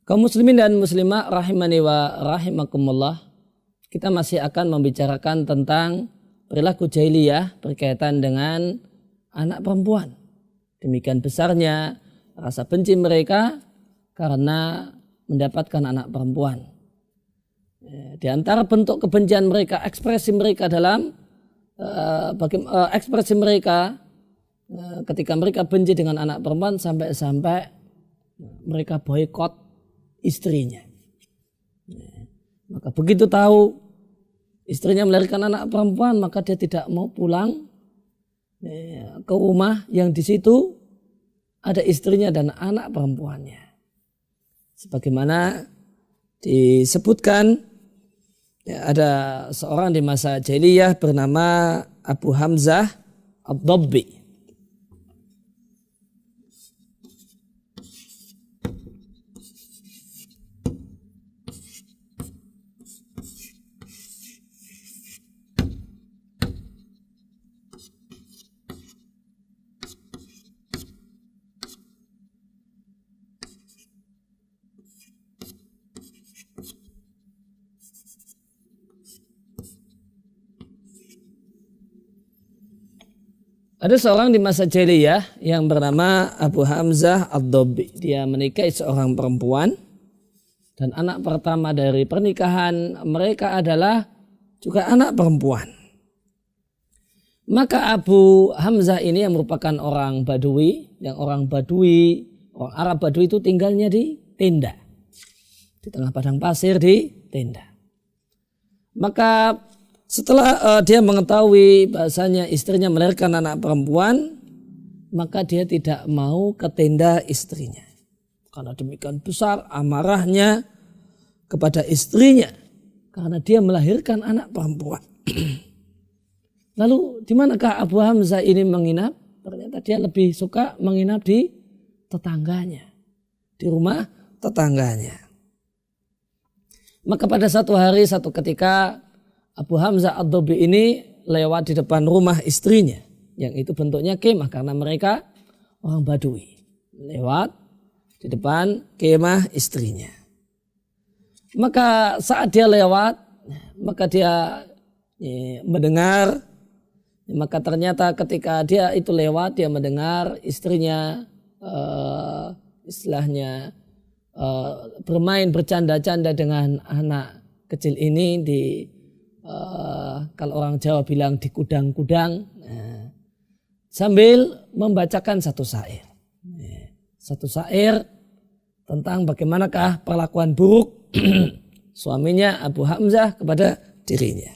Kaum muslimin dan muslimah rahimani wa rahimakumullah, kita masih akan membicarakan tentang perilaku jahiliyah berkaitan dengan anak perempuan. Demikian besarnya rasa benci mereka karena mendapatkan anak perempuan. Di antara bentuk kebencian mereka, ekspresi mereka dalam ekspresi mereka ketika mereka benci dengan anak perempuan sampai mereka boikot istrinya. Maka begitu tahu istrinya melahirkan anak perempuan, maka dia tidak mau pulang ke rumah yang di situ ada istrinya dan anak perempuannya. Sebagaimana disebutkan, ada seorang di masa jahiliyah bernama Abu Hamzah Ad-Dabbi. Ada seorang di masa jahiliyah yang bernama Abu Hamzah Ad-Dabbi. Dia menikahi seorang perempuan dan anak pertama dari pernikahan mereka adalah juga anak perempuan. Maka Abu Hamzah ini yang merupakan orang Badui, orang Arab Badui itu tinggalnya di tenda. Di tengah padang pasir di tenda. Maka setelah dia mengetahui bahasanya istrinya melahirkan anak perempuan, maka dia tidak mau ke tenda istrinya. Karena demikian besar amarahnya kepada istrinya karena dia melahirkan anak perempuan. Lalu di manakah Abu Hamzah ini menginap? Ternyata dia lebih suka menginap di tetangganya, di rumah tetangganya. Maka pada satu ketika Abu Hamzah Ad-Dabbi ini lewat di depan rumah istrinya, yang itu bentuknya kemah karena mereka orang Badui. Lewat di depan kemah istrinya. Maka saat dia lewat, maka dia mendengar, maka ternyata ketika dia itu lewat, dia mendengar istrinya bermain bercanda-canda dengan anak kecil ini kalau orang Jawa bilang di kudang-kudang, sambil membacakan satu syair tentang bagaimanakah perlakuan buruk suaminya Abu Hamzah kepada dirinya.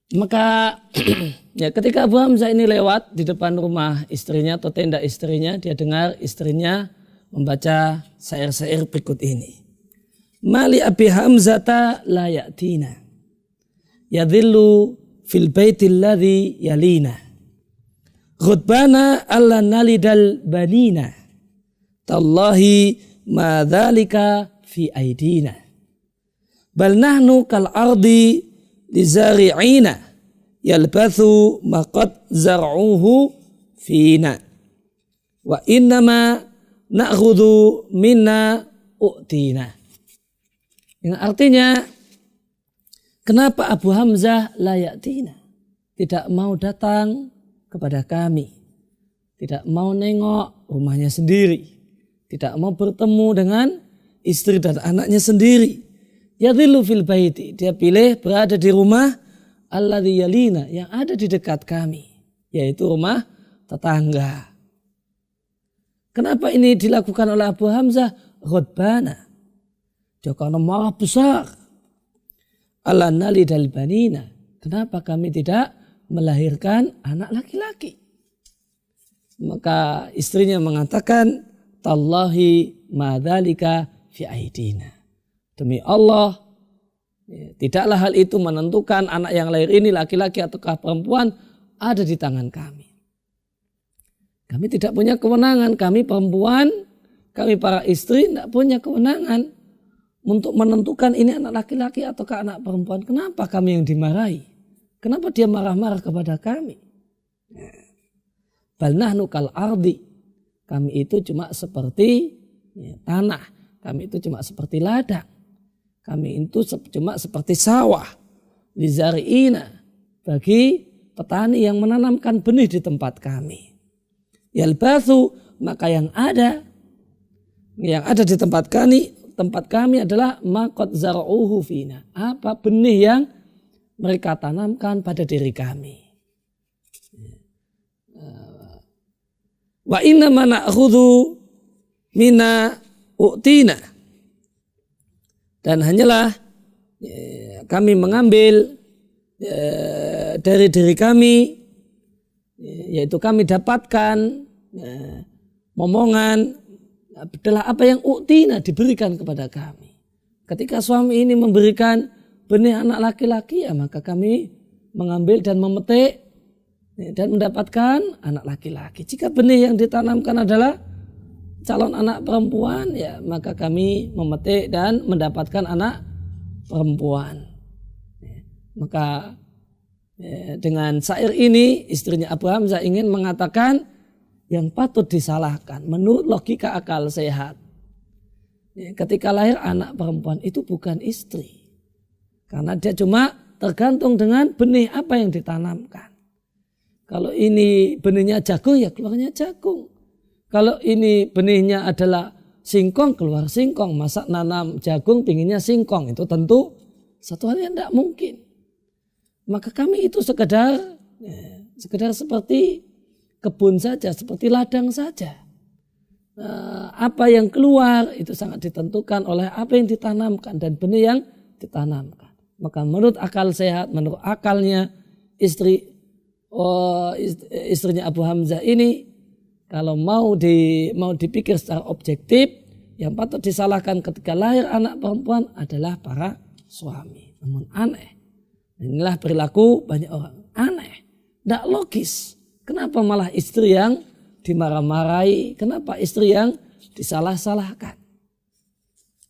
Maka ya ketika Abu Hamzah ini lewat di depan rumah istrinya atau tenda istrinya, dia dengar istrinya membaca syair-syair berikut ini. Mali Abi Hamzata la ya'tina yadhillu fil baitil ladzi yalina ghudbana alla nalidal banina tallahi ma dzalika fi aidina bal nahnu kal ardi lizari'ina yalbathu maqad zar'uhu fina wa innama na'khudhu minna u'tina. Yang artinya, kenapa Abu Hamzah la ya'tina, tidak mau datang kepada kami, tidak mau nengok rumahnya sendiri, tidak mau bertemu dengan istri dan anaknya sendiri. Yadhillu fil baiti, dia pilih berada di rumah alladzi yalina, yang ada di dekat kami, yaitu rumah tetangga. Kenapa ini dilakukan oleh Abu Hamzah? Ghadbana. Dia karena marah besar. Ala nalidal banina. Kenapa kami tidak melahirkan anak laki-laki? Maka istrinya mengatakan, tallahi madzalika fi aidina. Demi Allah, tidaklah hal itu menentukan anak yang lahir ini laki-laki ataukah perempuan ada di tangan kami. Kami tidak punya kewenangan, kami perempuan, kami para istri tidak punya kewenangan untuk menentukan ini anak laki-laki ataukah anak perempuan. Kenapa kami yang dimarahi? Kenapa dia marah-marah kepada kami? Bal nahnu kal ardi. Kami itu cuma seperti tanah. Kami itu cuma seperti ladang. Kami itu cuma seperti sawah. Lizari'ina. Bagi petani yang menanamkan benih di tempat kami. Yalbathu, maka yang ada di tempat kami adalah maqad zar'uhu fina. Apa benih yang mereka tanamkan pada diri kami. Wa inna ma na'khudhu mina u'tina. Dan hanyalah kami mengambil dari diri kami, yaitu kami dapatkan momongan adalah apa yang u'tina diberikan kepada kami. Ketika suami ini memberikan benih anak laki-laki, ya maka kami mengambil dan memetik dan mendapatkan anak laki-laki. Jika benih yang ditanamkan adalah calon anak perempuan, ya maka kami memetik dan mendapatkan anak perempuan. Maka dengan syair ini istrinya Abu Hamzah ingin mengatakan yang patut disalahkan menurut logika akal sehat. Ketika lahir anak perempuan itu bukan istri. Karena dia cuma tergantung dengan benih apa yang ditanamkan. Kalau ini benihnya jagung, ya keluarnya jagung. Kalau ini benihnya adalah singkong, keluar singkong. Masa nanam jagung pinginnya singkong, itu tentu satu hal yang tidak mungkin. Maka kami itu sekedar seperti kebun saja, seperti ladang saja. Apa yang keluar itu sangat ditentukan oleh apa yang ditanamkan dan benih yang ditanamkan. Maka menurut akal sehat, menurut akalnya istrinya Abu Hamzah ini, kalau mau dipikir secara objektif, yang patut disalahkan ketika lahir anak perempuan adalah para suami. Namun aneh. Inilah perilaku banyak orang. Aneh. Tidak logis. Kenapa malah istri yang dimarah-marahi? Kenapa istri yang disalah-salahkan?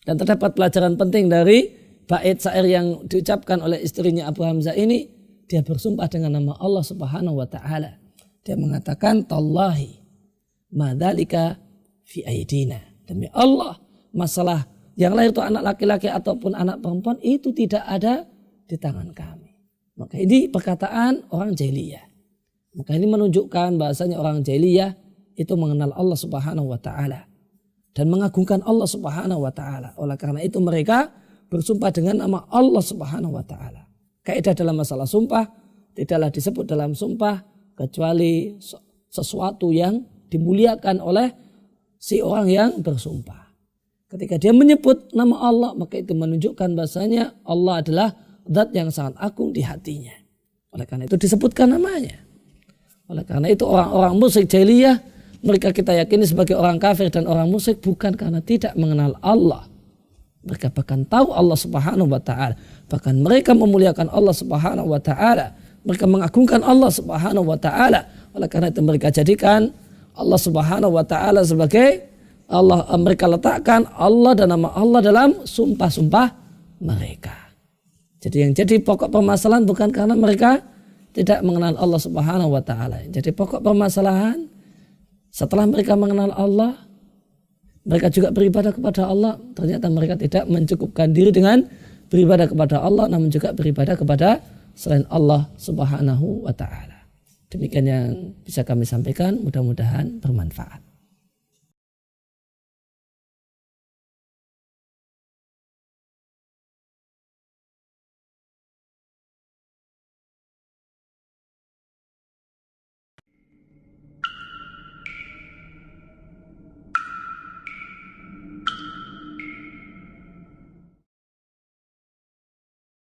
Dan terdapat pelajaran penting dari bait syair yang diucapkan oleh istrinya Abu Hamzah ini. Dia bersumpah dengan nama Allah Subhanahu wa ta'ala. Dia mengatakan, tallahi madzalika fi aidina. Demi Allah, masalah yang lahir itu anak laki-laki ataupun anak perempuan itu tidak ada di tangan kami. Maka ini perkataan orang jahiliyah. Maka ini menunjukkan bahasanya orang jahiliyah itu mengenal Allah Subhanahu wa ta'ala dan mengagungkan Allah Subhanahu wa ta'ala. Oleh karena itu mereka bersumpah dengan nama Allah Subhanahu wa ta'ala. Kaidah dalam masalah sumpah tidaklah disebut dalam sumpah kecuali sesuatu yang dimuliakan oleh si orang yang bersumpah. Ketika dia menyebut nama Allah, maka itu menunjukkan bahasanya Allah adalah zat yang sangat agung di hatinya. Oleh karena itu disebutkan namanya. Oleh karena itu orang-orang musyrik jahiliyah, mereka kita yakini sebagai orang kafir dan orang musyrik bukan karena tidak mengenal Allah. Mereka bahkan tahu Allah Subhanahu wa ta'ala. Bahkan mereka memuliakan Allah Subhanahu wa ta'ala. Mereka mengagungkan Allah Subhanahu wa ta'ala. Oleh karena itu mereka jadikan Allah Subhanahu wa ta'ala sebagai Allah. Mereka letakkan Allah dan nama Allah dalam sumpah-sumpah mereka. Jadi yang jadi pokok permasalahan bukan karena mereka tidak mengenal Allah Subhanahu wa ta'ala. Jadi pokok permasalahan setelah mereka mengenal Allah, mereka juga beribadah kepada Allah. Ternyata mereka tidak mencukupkan diri dengan beribadah kepada Allah, namun juga beribadah kepada selain Allah Subhanahu wa ta'ala. Demikian yang bisa kami sampaikan, mudah-mudahan bermanfaat.